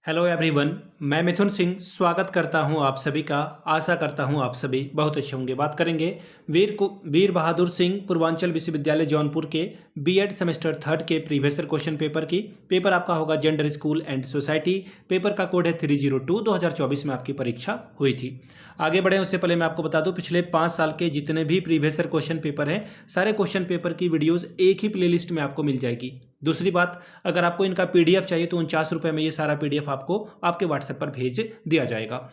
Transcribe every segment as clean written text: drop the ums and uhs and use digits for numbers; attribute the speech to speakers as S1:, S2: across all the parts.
S1: Hello everyone. मैं मिथुन सिंह स्वागत करता हूं आप सभी का। आशा करता हूं आप सभी बहुत अच्छे होंगे। बात करेंगे वीर बहादुर सिंह पूर्वांचल विश्वविद्यालय जौनपुर के बीएड सेमेस्टर थर्ड के प्रीवियस ईयर क्वेश्चन पेपर की। पेपर आपका होगा gender school and society. Paper का कोड है 302। 2024 में आपकी परीक्षा हुई थी। आगे बढ़े उससे पहले मैं आपको बता दूं, पिछले 5 साल के जितने भी प्रीवियस ईयर क्वेश्चन पेपर हैं, सारे क्वेश्चन पेपर की वीडियोस एक ही प्लेलिस्ट में आपको मिल जाएगी। दूसरी बात, अगर आपको इनका पीडीएफ चाहिए तो 49 रुपये में ये सारा पीडीएफ आपको आपके व्हाट्सएप पर भेज दिया जाएगा।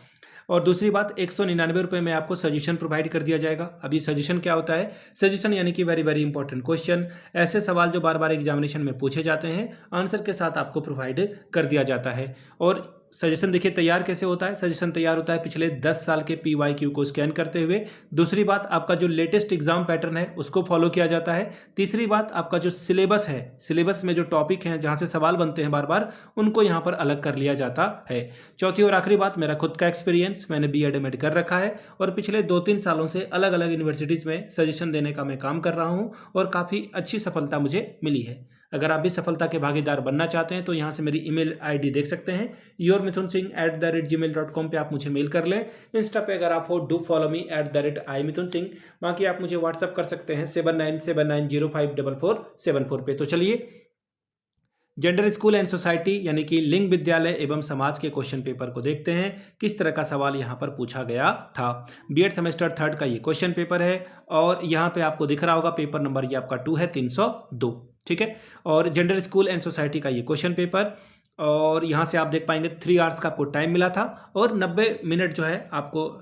S1: और दूसरी बात, 199 रुपये में आपको सजेशन प्रोवाइड कर दिया जाएगा। अब ये सजेशन क्या होता है? सजेशन यानी कि वेरी वेरी इंपॉर्टेंट क्वेश्चन, ऐसे सवाल जो बार बार एग्जामिनेशन में पूछे जाते हैं, आंसर के साथ आपको प्रोवाइड कर दिया जाता है। और सजेशन देखिए तैयार कैसे होता है। सजेशन तैयार होता है पिछले 10 साल के PYQ को स्कैन करते हुए। दूसरी बात, आपका जो लेटेस्ट एग्जाम पैटर्न है उसको फॉलो किया जाता है। तीसरी बात, आपका जो सिलेबस है, सिलेबस में जो टॉपिक हैं जहां से सवाल बनते हैं बार बार, उनको यहां पर अलग कर लिया जाता है। चौथी और आखिरी बात, मेरा खुद का एक्सपीरियंस, मैंने BEd एमएड कर रखा है और पिछले 2-3 सालों से अलग अलग यूनिवर्सिटीज़ में सजेशन देने का मैं काम कर रहा हूँ और काफ़ी अच्छी सफलता मुझे मिली है। अगर आप भी सफलता के भागीदार बनना चाहते हैं तो यहाँ से मेरी ईमेल आईडी देख सकते हैं, yourmithunsingh@gmail.com पे आप मुझे मेल कर लें। इंस्टा पे अगर आप हो, डू फॉलो मी @imithunsingh। बाकी आप मुझे व्हाट्सअप कर सकते हैं 7979054474 पे। तो चलिए, जेंडर स्कूल एंड सोसाइटी यानी कि लिंग विद्यालय एवं समाज के क्वेश्चन पेपर को देखते हैं, किस तरह का सवाल यहाँ पर पूछा गया था। बीएड सेमेस्टर थर्ड का ये क्वेश्चन पेपर है और यहाँ पे आपको दिख रहा होगा पेपर नंबर ये आपका 2 है, 302। ठीक है। और जेंडर स्कूल एंड सोसाइटी का ये क्वेश्चन पेपर, और यहाँ से आप देख पाएंगे 3 आवर्स का आपको टाइम मिला था और 90 मिनट जो है आपको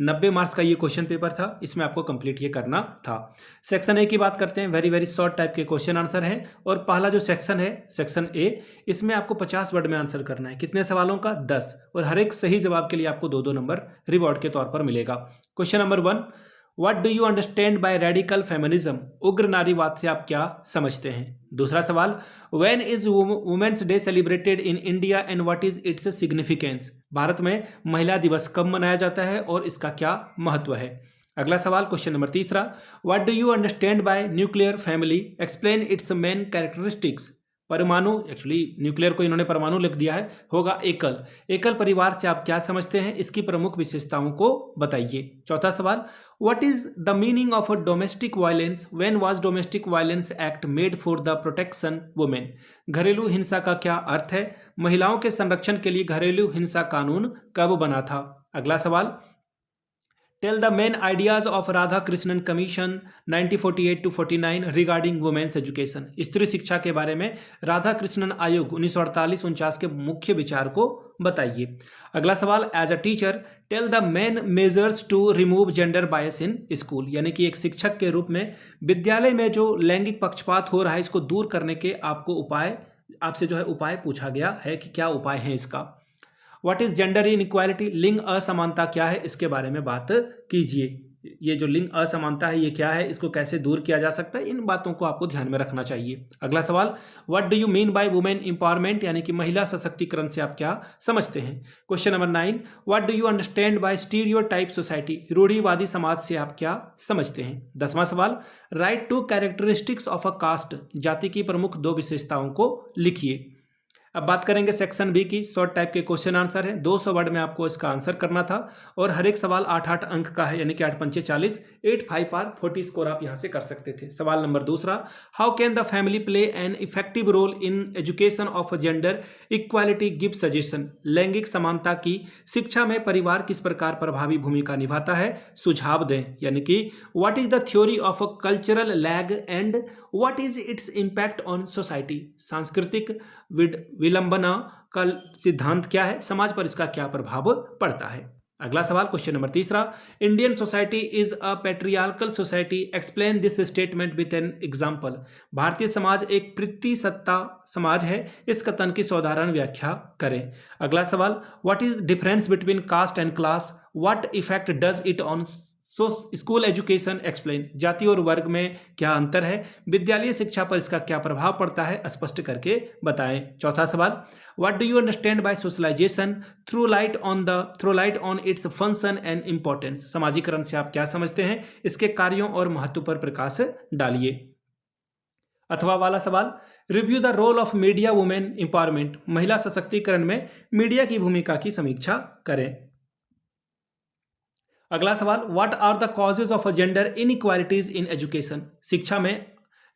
S1: 90 मार्क्स का ये क्वेश्चन पेपर था, इसमें आपको कंप्लीट ये करना था। सेक्शन ए की बात करते हैं। वेरी वेरी शॉर्ट टाइप के क्वेश्चन आंसर हैं और पहला जो सेक्शन है सेक्शन ए, इसमें आपको 50 वर्ड में आंसर करना है। कितने सवालों का? 10। और हर एक सही जवाब के लिए आपको 2-2 नंबर रिवॉर्ड के तौर पर मिलेगा। Question number 1, what do you understand by radical feminism? उग्र नारीवाद से आप क्या समझते हैं? दूसरा सवाल, when is women's day celebrated in India and what is its significance? Bharat में महिला दिवस कब मनाया जाता है और इसका क्या महत्व है? अगला सवाल, क्वेश्चन नंबर तीसरा, what do you understand bye nuclear family? Explain it's main characteristics. परमाणु, एक्चुअली न्यूक्लियर को इन्होंने परमाणु लिख दिया है, होगा एकल। एकल परिवार से आप क्या समझते हैं? इसकी प्रमुख विशेषताओं को बताइए। चौथा सवाल, what is the meaning of a domestic violence? When was domestic violence act made for the protection women? घरेलू हिंसा का क्या अर्थ है? महिलाओं के संरक्षण के लिए घरेलू हिंसा कानून कब बना था? अगला सवाल, tell the main ideas of Radhakrishnan commission 1948-49 regarding women's education. स्त्री शिक्षा के बारे में राधा कृष्णन आयोग 1948-49 के मुख्य विचार को बताइए। अगला सवाल, as a teacher tell the main measures to remove gender bias in school. यानी कि एक शिक्षक के रूप में विद्यालय में जो लैंगिक पक्षपात हो रहा है इसको दूर करने के आपसे जो है उपाय पूछा गया है कि क्या उपाय है इसका। What is gender inequality? लिंग असमानता क्या है, इसके बारे में बात कीजिए। ये जो लिंग असमानता है ये क्या है, इसको कैसे दूर किया जा सकता है, इन बातों को आपको ध्यान में रखना चाहिए। अगला सवाल, what do you mean by women empowerment? यानी कि महिला सशक्तिकरण से आप क्या समझते हैं। Question number 9, what do you understand by stereotype society? रूढ़िवादी समाज से आप क्या समझते हैं। 10वां सवाल, write two characteristics of a caste. जाति की प्रमुख 2 विशेषताओं को लिखिए। अब बात करेंगे सेक्शन बी की। शॉर्ट टाइप के क्वेश्चन आंसर है, 200 वर्ड में आपको इसका आंसर करना था और हर एक सवाल 8-8 अंक का है, यानी कि 8×5 = 40, 8×5 = 40 स्कोर आप यहां से कर सकते थे। सवाल नंबर दूसरा, how can the family play an effective role in education of gender equality? Give suggestion. लैंगिक समानता की शिक्षा में परिवार किस प्रकार प्रभावी भूमिका निभाता है? सुझाव दें। यानी कि what is the theory of a cultural lag and what is its impact on society? सांस्कृतिक विलंबना का सिद्धांत क्या है? समाज पर इसका क्या प्रभाव पड़ता है? अगला सवाल, क्वेश्चन नंबर तीसरा, Indian society is a patriarchal society, explain this statement with an example. Bharatiya Samaj एक पितृसत्ता समाज है, इस कथन की साधारण व्याख्या करें। अगला सवाल, what is difference between caste and class? What effect does it on school education? Explain. जाति और वर्ग में क्या अंतर है? विद्यालय शिक्षा पर इसका क्या प्रभाव पड़ता है? स्पष्ट करके बताएं। चौथा सवाल, what do you understand by socialisation? Throw light on its function and importance. समाजीकरण से आप क्या समझते हैं? इसके कार्यों और महत्व पर प्रकाश डालिए। अथवा वाला सवाल, review the role of media women empowerment, महिला सशक्तिकरण में मीडिया की भूमिका की समीक्षा करें। अगला सवाल, what are the causes of gender inequalities in education, शिक्षा में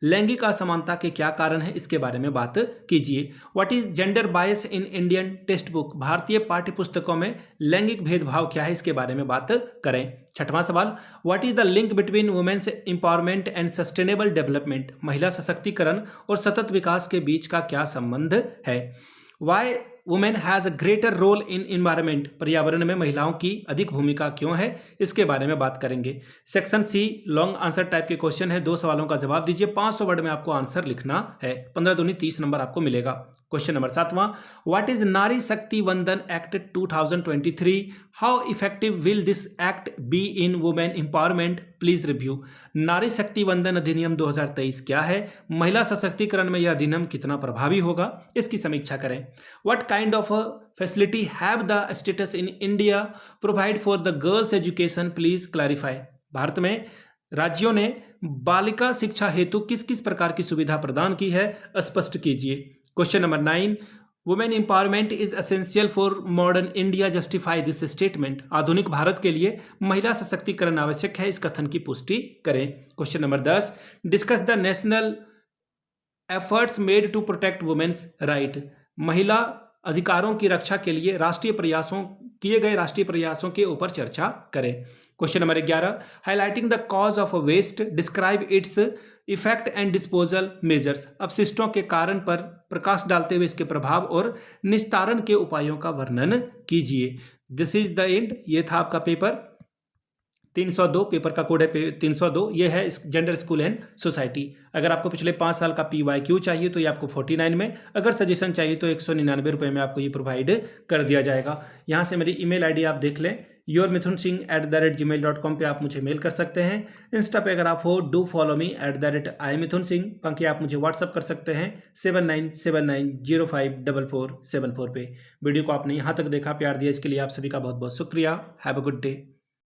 S1: लैंगिक असमानता के क्या कारण है, इसके बारे में बात कीजिए। What is gender bias in Indian text book, भारतीय पाठ्य पुस्तकों में लैंगिक भेदभाव क्या है, इसके बारे में बात करें। छठवां सवाल, what is the link between women's empowerment and sustainable development, महिला सशक्तिकरण और सतत विकास के बीच का क्या संबंध है। Why women has a greater role in environment, पर्यावरण में महिलाओं की अधिक भूमिका क्यों है, इसके बारे में बात करेंगे। Section C long answer type के क्वेश्चन है, 2 सवालों का जवाब दीजिए, 500 वर्ड में आपको आंसर लिखना है, 15 दूनी 30 नंबर आपको मिलेगा। क्वेश्चन नंबर 7वां, व्हाट इज नारी शक्ति वंदन act 2023, how effective will this act be in women empowerment, please review. नारी शक्ति वंदन अधिनियम 2023 क्या है, महिला सशक्तिकरण में यह अधिनियम कितना प्रभावी होगा, इसकी समीक्षा करें। What kind of facility have the status in India provide for the girls education, please clarify, Bharat में राज्यों ने बालिका शिक्षा हेतु किस किस प्रकार की सुविधा प्रदान की है, स्पष्ट कीजिए। Question number 9, women empowerment is essential for modern India, justify this statement, आधुनिक भारत के लिए महिला सशक्तिकरण आवश्यक है, इस कथन की पुष्टि करें। Question number 10, discuss the national efforts made to protect women's right, महिला अधिकारों की रक्षा के लिए किए गए राष्ट्रीय प्रयासों के ऊपर चर्चा करें। Question number 11, highlighting the cause of waste, describe its effect and disposal measures, अपशिष्टों के कारण पर प्रकाश डालते हुए इसके प्रभाव और निस्तारण के उपायों का वर्णन कीजिए। दिस इज द एंड, ये था आपका पेपर 302, पेपर का कोड है 302, ये है जेंडर स्कूल एंड सोसाइटी। अगर आपको पिछले 5 साल का PYQ चाहिए तो ये आपको 49 में, अगर सजेशन चाहिए तो 199 रुपये में आपको ये प्रोवाइड कर दिया जाएगा। यहाँ से मेरी email ID आप देख लें, yourmithunsingh@gmail.com पे आप मुझे मेल कर सकते हैं। इंस्टा पे अगर आप हो, डू फॉलो मी @imithunsingh, बाकी आप मुझे व्हाट्सअप कर सकते हैं 7979054474 पे। वीडियो को आपने यहाँ तक देखा, प्यार दिया, इसके लिए आप सभी का बहुत बहुत शुक्रिया। Have a good day.